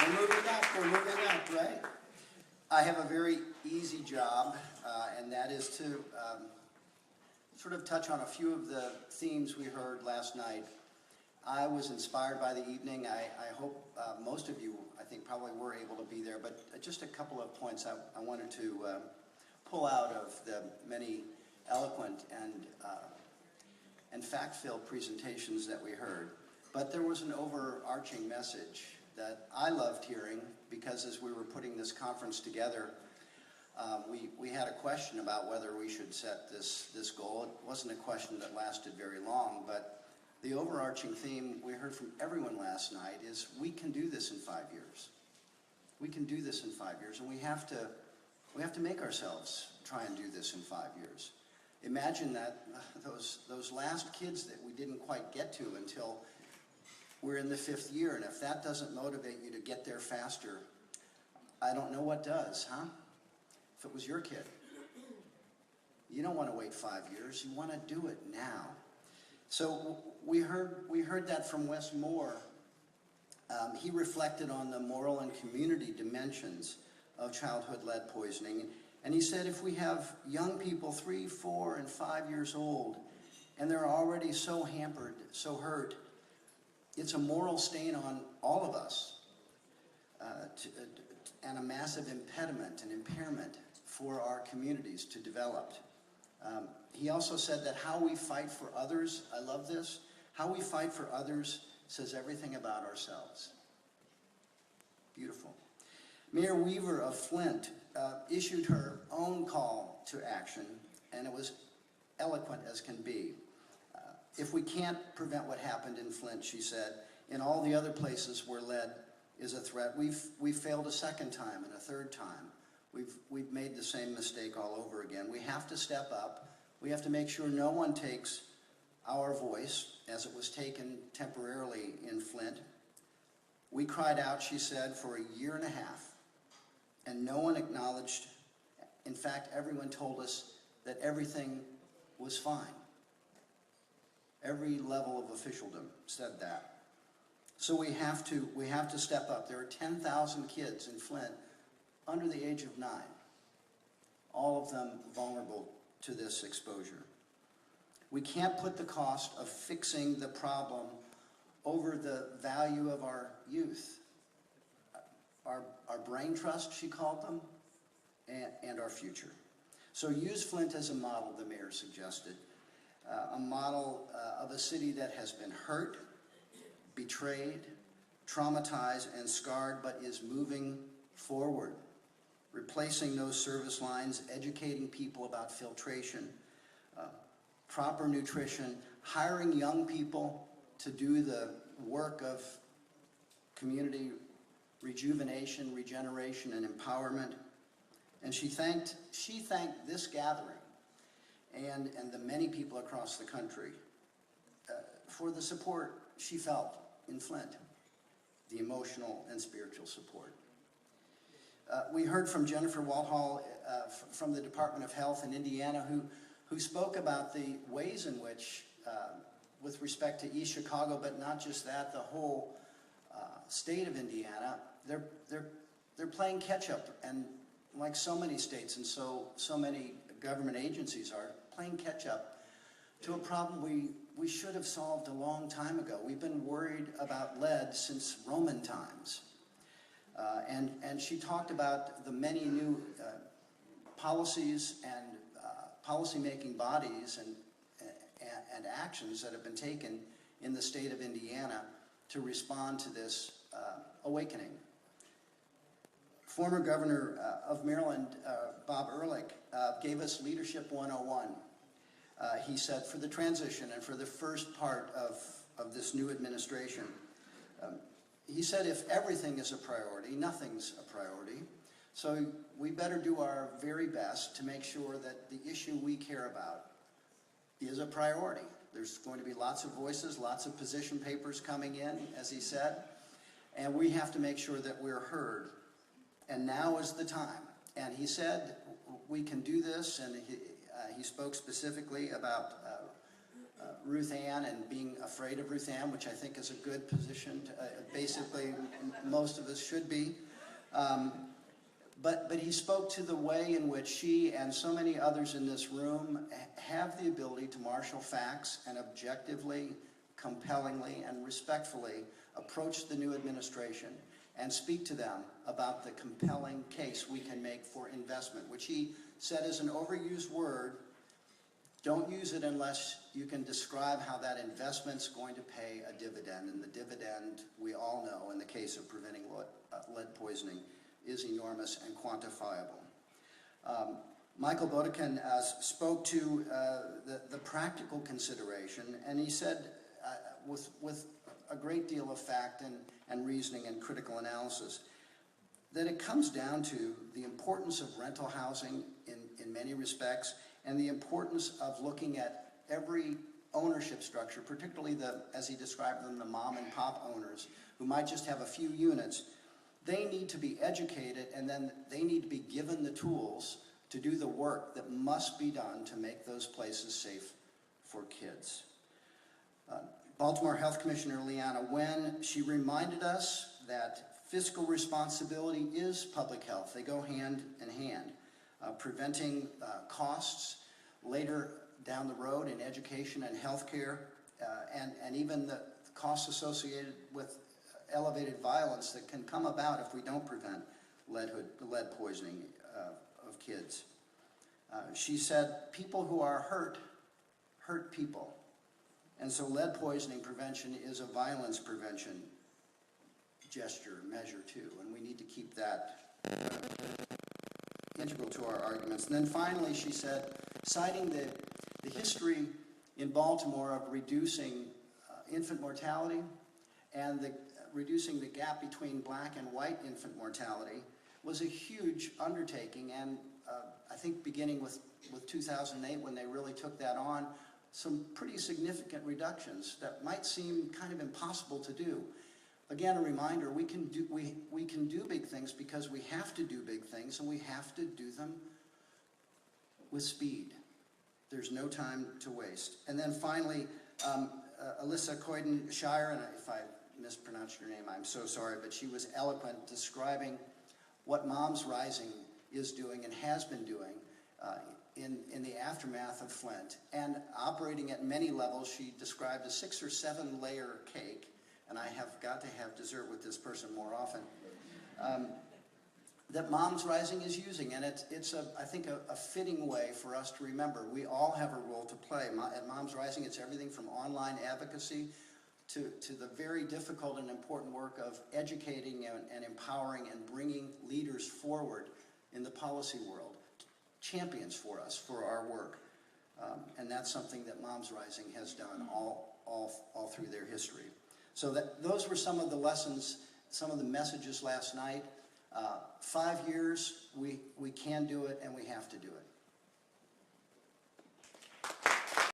we're moving up, right? I have a very easy job, and that is to sort of touch on a few of the themes we heard last night. I was inspired by the evening. I hope most of you, I think, probably were able to be there, but just a couple of points I wanted to pull out of the many eloquent and fact-filled presentations that we heard. But there was an overarching message that I loved hearing, because as we were putting this conference together, we had a question about whether we should set this goal. It wasn't a question that lasted very long, but the overarching theme we heard from everyone last night is we can do this in 5 years. We can do this in 5 years, and we have to make ourselves try and do this in 5 years. Imagine that those last kids that we didn't quite get to until we're in the 5th year, and if that doesn't motivate you to get there faster, I don't know what does, huh? If it was your kid, you don't want to wait 5 years. You want to do it now. So we heard that from Wes Moore. He reflected on the moral and community dimensions of childhood lead poisoning, and he said if we have young people 3, 4, and 5 years old, and they're already so hampered, so hurt, it's a moral stain on all of us, and a massive impediment and impairment for our communities to develop. He also said that how we fight for others, I love this, how we fight for others says everything about ourselves. Beautiful. Mayor Weaver of Flint issued her own call to action, and it was eloquent as can be. If we can't prevent what happened in Flint, she said, in all the other places where lead is a threat, we've failed a second time and a third time. We've made the same mistake all over again. We have to step up. We have to make sure no one takes our voice, as it was taken temporarily in Flint. We cried out, she said, for a year and a half, and no one acknowledged. In fact, everyone told us that everything was fine. Every level of officialdom said that. So we have to step up. There are 10,000 kids in Flint under the age of 9, all of them vulnerable to this exposure. We can't put the cost of fixing the problem over the value of our youth, our brain trust, she called them, and our future. So use Flint as a model, the mayor suggested, a model of a city that has been hurt, betrayed, traumatized, and scarred, but is moving forward, replacing those service lines, educating people about filtration, proper nutrition, hiring young people to do the work of community rejuvenation, regeneration, and empowerment. And she thanked this gathering and the many people across the country for the support she felt in Flint, the emotional and spiritual support. We heard from Jennifer Walthall from the Department of Health in Indiana, who spoke about the ways in which, with respect to East Chicago, but not just that, the whole state of Indiana, they're playing catch up, and like so many states and so many government agencies are playing catch up to a problem we should have solved a long time ago. We've been worried about lead since Roman times. And she talked about the many new policies and policy-making bodies and actions that have been taken in the state of Indiana to respond to this awakening. Former Governor of Maryland, Bob Ehrlich, gave us Leadership 101. He said, for the transition and for the first part of this new administration, he said if everything is a priority, nothing's a priority. So we better do our very best to make sure that the issue we care about is a priority. There's going to be lots of voices, lots of position papers coming in, as he said, and we have to make sure that we're heard. And now is the time. And he said we can do this, and he spoke specifically about Ruth Ann and being afraid of Ruth Ann, which I think is a good position. Basically, most of us should be. But he spoke to the way in which she and so many others in this room have the ability to marshal facts and objectively, compellingly, and respectfully approach the new administration and speak to them about the compelling case we can make for investment, which he said is an overused word. Don't use it unless you can describe how that investment's going to pay a dividend. And the dividend, we all know, in the case of preventing lead poisoning, is enormous and quantifiable. Michael Bodekin spoke to the practical consideration, and he said, with a great deal of fact and reasoning and critical analysis, that it comes down to the importance of rental housing in many respects, and the importance of looking at every ownership structure, particularly the, as he described them, the mom and pop owners, who might just have a few units. They need to be educated, and then they need to be given the tools to do the work that must be done to make those places safe for kids. Baltimore Health Commissioner Leana Wen, she reminded us that fiscal responsibility is public health. They go hand in hand. Preventing costs later down the road in education and healthcare, and even the costs associated with elevated violence that can come about if we don't prevent lead poisoning of kids. She said, people who are hurt people. And so lead poisoning prevention is a violence prevention gesture, measure too, and we need to keep that integral to our arguments. And then finally, she said, citing the history in Baltimore of reducing infant mortality and reducing the gap between black and white infant mortality was a huge undertaking, and I think beginning with 2008, when they really took that on, some pretty significant reductions that might seem kind of impossible to do. Again, a reminder, we can do big things because we have to do big things, and we have to do them with speed. There's no time to waste. And then finally, Alyssa Coyden-Shire, and if I mispronounced your name, I'm so sorry, but she was eloquent describing what Moms Rising is doing and has been doing in the aftermath of Flint, and operating at many levels. She described a 6 or 7 layer cake, and I have got to have dessert with this person more often, that Moms Rising is using, and it's I think a fitting way for us to remember we all have a role to play. At Moms Rising, it's everything from online advocacy to the very difficult and important work of educating and empowering and bringing leaders forward in the policy world, champions for us, for our work. And that's something that Moms Rising has done all through their history. So those were some of the lessons, some of the messages last night. 5 years, we can do it, and we have to do it.